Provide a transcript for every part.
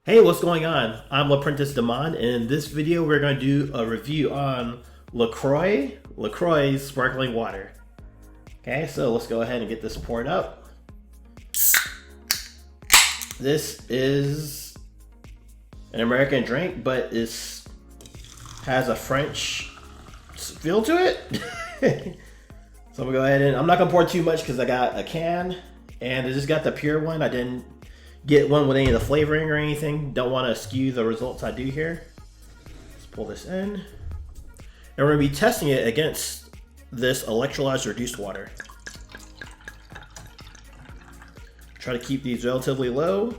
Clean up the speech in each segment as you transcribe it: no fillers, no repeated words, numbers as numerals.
Hey, what's going on? I'm L'Apprentice Demond, and in this video we're going to do a review on LaCroix sparkling water. Okay, so let's go ahead and get this poured up. This is an American drink, but it has a French feel to it. So I'm gonna go ahead and I'm not gonna pour too much because I got a can, and I just got the pure one. I didn't get one with any of the flavoring or anything. Don't want to skew the results I do here. Let's pull this in. And we're going to be testing it against this electrolyzed reduced water. Try to keep these relatively low.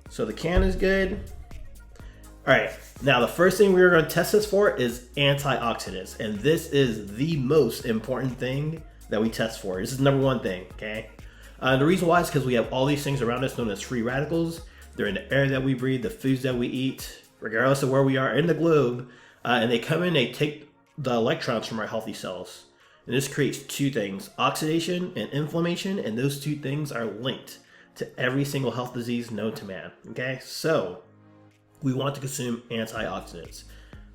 So the can is good. Alright, now the first thing we're going to test this for is antioxidants. And this is the most important thing that we test for. This is number one thing, okay? The reason why is because we have all these things around us known as free radicals. They're in the air that we breathe, the foods that we eat, regardless of where we are in the globe. And they come in, they take the electrons from our healthy cells. And this creates two things, oxidation and inflammation. And those two things are linked to every single health disease known to man. Okay, so we want to consume antioxidants.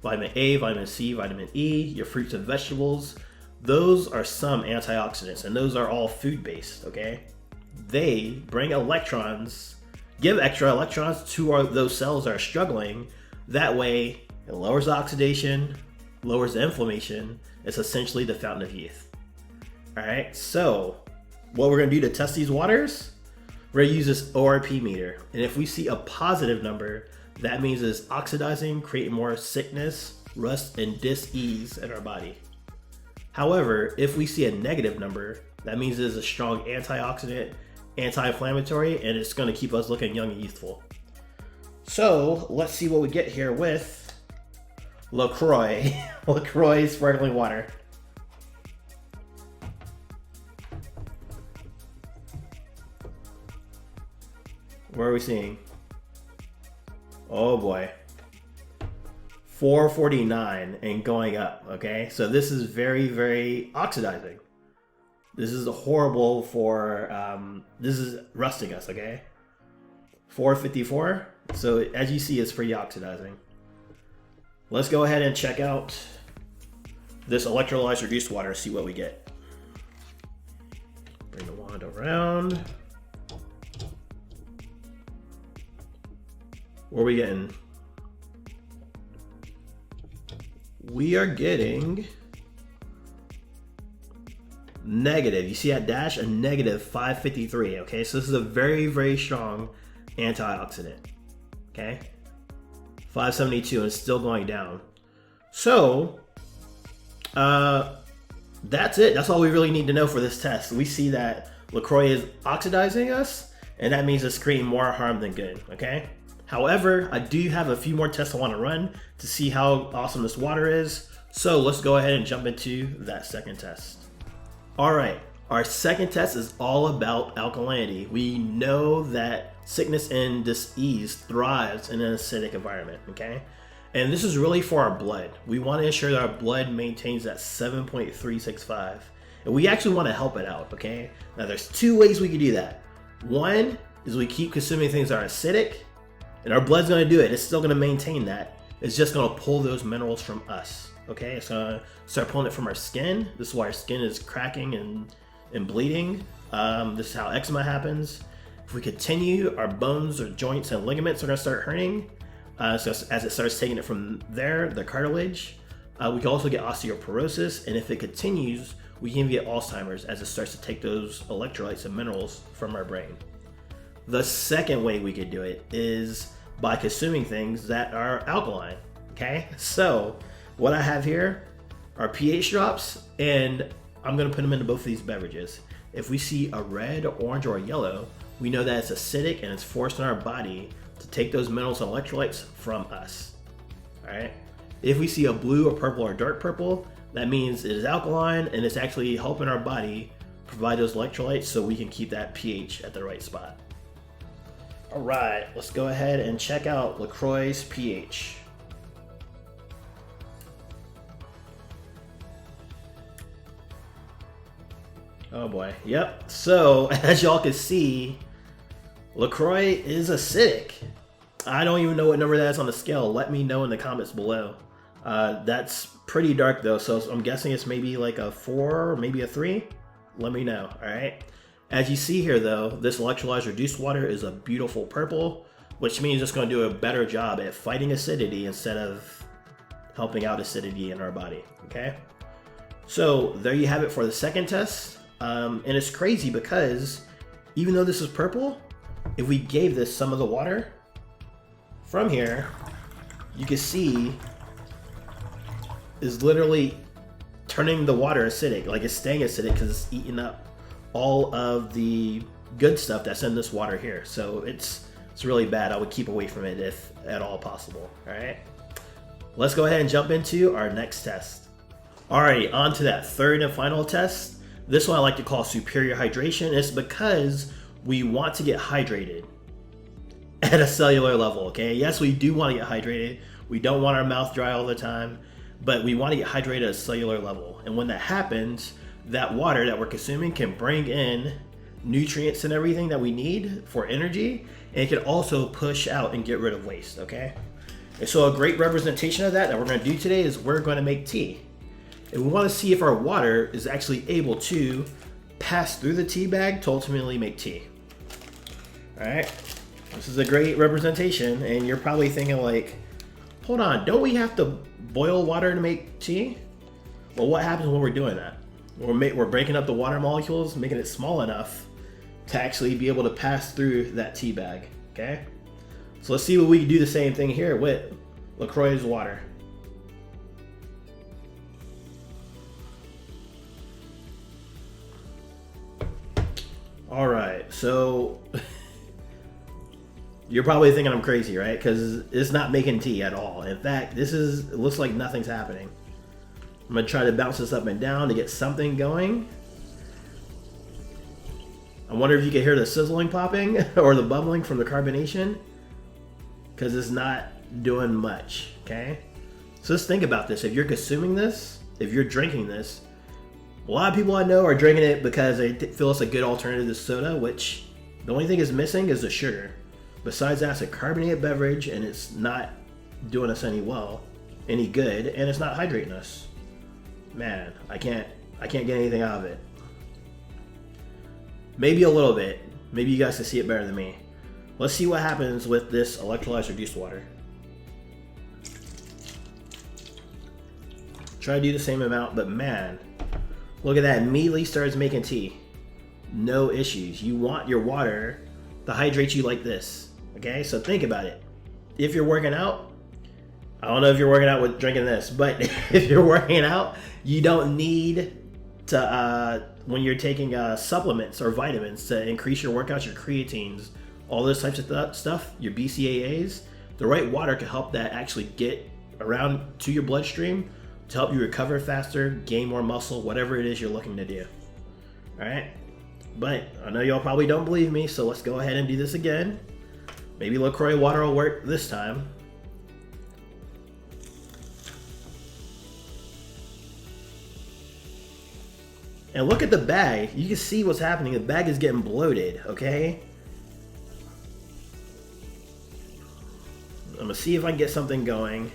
Vitamin A, vitamin C, vitamin E, your fruits and vegetables. Those are some antioxidants, and those are all food-based, okay? They bring electrons, give extra electrons to those cells that are struggling. That way, it lowers the oxidation, lowers the inflammation. It's essentially the fountain of youth. All right, so what we're gonna do to test these waters, we're gonna use this ORP meter. And if we see a positive number, that means it's oxidizing, creating more sickness, rust, and dis-ease in our body. However, if we see a negative number, that means it is a strong antioxidant, anti-inflammatory, and it's going to keep us looking young and youthful. So let's see what we get here with LaCroix, LaCroix sparkling water. What are we seeing? Oh boy. 449 and going up, okay? So this is very, very oxidizing. This is horrible for, this is rusting us, okay? 454, so as you see, it's pretty oxidizing. Let's go ahead and check out this electrolyzed reduced water, see what we get. Bring the wand around. What are we getting? We are getting negative. You see that dash? A negative 553. Okay, so this is a very, very strong antioxidant. Okay, 572, and it's still going down. So, that's it. That's all we really need to know for this test. We see that LaCroix is oxidizing us, and that means it's creating more harm than good. Okay. However, I do have a few more tests I want to run to see how awesome this water is. So let's go ahead and jump into that second test. All right, our second test is all about alkalinity. We know that sickness and dis-ease thrives in an acidic environment, okay? And this is really for our blood. We want to ensure that our blood maintains that 7.365. And we actually want to help it out, okay? Now there's two ways we can do that. One is we keep consuming things that are acidic, and our blood's gonna do it. It's still gonna maintain that. It's just gonna pull those minerals from us, okay? It's gonna start pulling it from our skin. This is why our skin is cracking and bleeding. This is how eczema happens. If we continue, our bones or joints and ligaments are gonna start hurting. So as it starts taking it from there, the cartilage, we can also get osteoporosis. And if it continues, we can get Alzheimer's as it starts to take those electrolytes and minerals from our brain. The second way we could do it is by consuming things that are alkaline, okay? So what I have here are pH drops, and I'm gonna put them into both of these beverages. If we see a red, orange, or a yellow, we know that it's acidic and it's forcing our body to take those minerals and electrolytes from us, all right? If we see a blue or purple or dark purple, that means it is alkaline and it's actually helping our body provide those electrolytes so we can keep that pH at the right spot. All right, let's go ahead and check out LaCroix's pH. Oh boy, yep. So as y'all can see, LaCroix is acidic. I don't even know what number that is on the scale. Let me know in the comments below. That's pretty dark though, so I'm guessing it's maybe like a 4 or maybe a 3. Let me know, all right? As you see here though, this electrolyzed reduced water is a beautiful purple, which means it's going to do a better job at fighting acidity instead of helping out acidity in our body, okay? So there you have it for the second test. And it's crazy because even though this is purple, if we gave this some of the water from here, you can see is literally turning the water acidic. Like it's staying acidic because it's eating up all of the good stuff that's in this water here. So it's really bad. I would keep away from it if at all possible. All right, let's go ahead and jump into our next test. All right, on to that third and final test. This one I like to call superior hydration. It's because we want to get hydrated at a cellular level, okay? Yes, we do want to get hydrated. We don't want our mouth dry all the time, but we want to get hydrated at a cellular level. And when that happens, that water that we're consuming can bring in nutrients and everything that we need for energy, and it can also push out and get rid of waste, okay? And so a great representation of that we're going to do today is we're going to make tea. And we want to see if our water is actually able to pass through the tea bag to ultimately make tea. All right, this is a great representation, and you're probably thinking like, hold on, don't we have to boil water to make tea? Well, what happens when we're doing that? We're breaking up the water molecules, making it small enough to actually be able to pass through that tea bag, okay? So let's see what we can do the same thing here with LaCroix's water. All right, so you're probably thinking I'm crazy, right? Because it's not making tea at all. In fact, it looks like nothing's happening. I'm gonna try to bounce this up and down to get something going. I wonder if you can hear the sizzling popping or the bubbling from the carbonation, because it's not doing much, okay? So let's think about this. If you're consuming this, if you're drinking this, a lot of people I know are drinking it because they feel it's a good alternative to soda, which the only thing is missing is the sugar. Besides that, it's a carbonated beverage and it's not doing us any good, and it's not hydrating us. Man, I can't get anything out of it. Maybe a little bit. Maybe you guys can see it better than me. Let's see what happens with this electrolyzed reduced water. Try to do the same amount, but man, look at that, immediately starts making tea. No issues. You want your water to hydrate you like this, okay? So think about it. If you're working out, I don't know if you're working out with drinking this, but if you're working out, you don't need to, when you're taking supplements or vitamins to increase your workouts, your creatines, all those types of stuff, your BCAAs, the right water can help that actually get around to your bloodstream to help you recover faster, gain more muscle, whatever it is you're looking to do. All right, but I know y'all probably don't believe me, so let's go ahead and do this again. Maybe LaCroix water will work this time. And look at the bag. You can see what's happening. The bag is getting bloated, okay? I'm gonna see if I can get something going.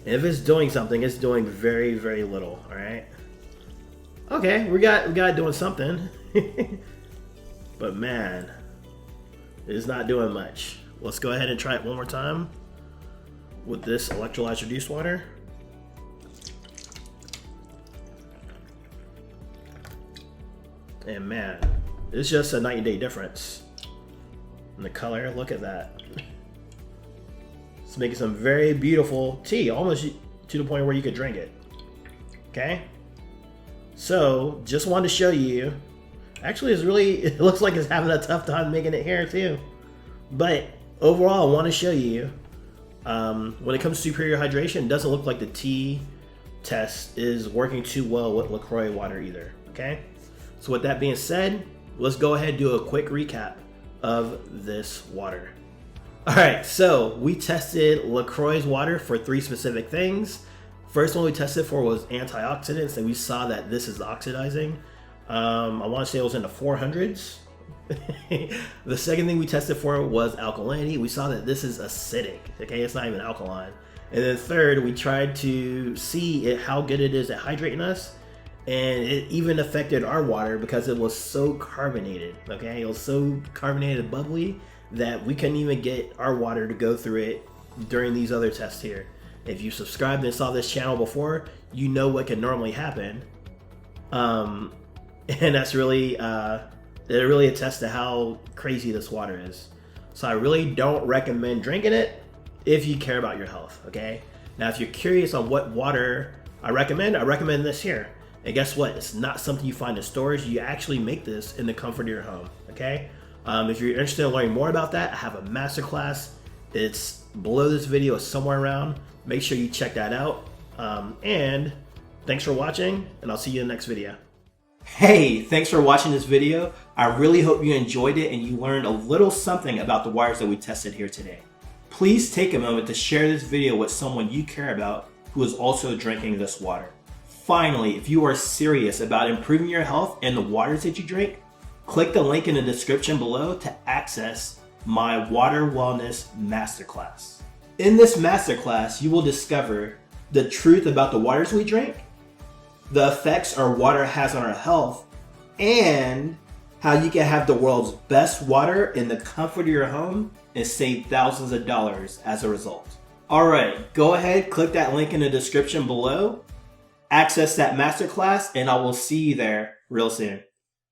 And if it's doing something, it's doing very, very little, all right? Okay, we got it doing something. But man, it's not doing much. Let's go ahead and try it one more time with this electrolyzed reduced water. And man, it's just a night and day difference. And the color, look at that. It's making some very beautiful tea, almost to the point where you could drink it. Okay? So, just wanted to show you. Actually, it looks like it's having a tough time making it here too. But overall, I want to show you, when it comes to superior hydration, it doesn't look like the tea test is working too well with LaCroix water either. Okay? So with that being said, let's go ahead and do a quick recap of this water. All right, so we tested LaCroix's water for 3 specific things. First one we tested for was antioxidants, and we saw that this is oxidizing. I want to say it was in the 400s, The second thing we tested for was alkalinity. We saw that this is acidic, okay? It's not even alkaline. And then third, we tried to see how good it is at hydrating us. And it even affected our water because it was so carbonated, okay? It was so carbonated and bubbly that we couldn't even get our water to go through it during these other tests here. If you subscribed and saw this channel before, you know what can normally happen. And that's really, it really attests to how crazy this water is. So I really don't recommend drinking it if you care about your health, okay? Now, if you're curious on what water I recommend this here. And guess what? It's not something you find in stores. You actually make this in the comfort of your home, okay? If you're interested in learning more about that, I have a masterclass. It's below this video, it's somewhere around. Make sure you check that out. And thanks for watching, and I'll see you in the next video. Hey, thanks for watching this video. I really hope you enjoyed it and you learned a little something about the waters that we tested here today. Please take a moment to share this video with someone you care about who is also drinking this water. Finally, if you are serious about improving your health and the waters that you drink, click the link in the description below to access my Water Wellness Masterclass. In this masterclass, you will discover the truth about the waters we drink, the effects our water has on our health, and how you can have the world's best water in the comfort of your home and save thousands of dollars as a result. Alright, go ahead, click that link in the description below, access that masterclass, and I will see you there real soon.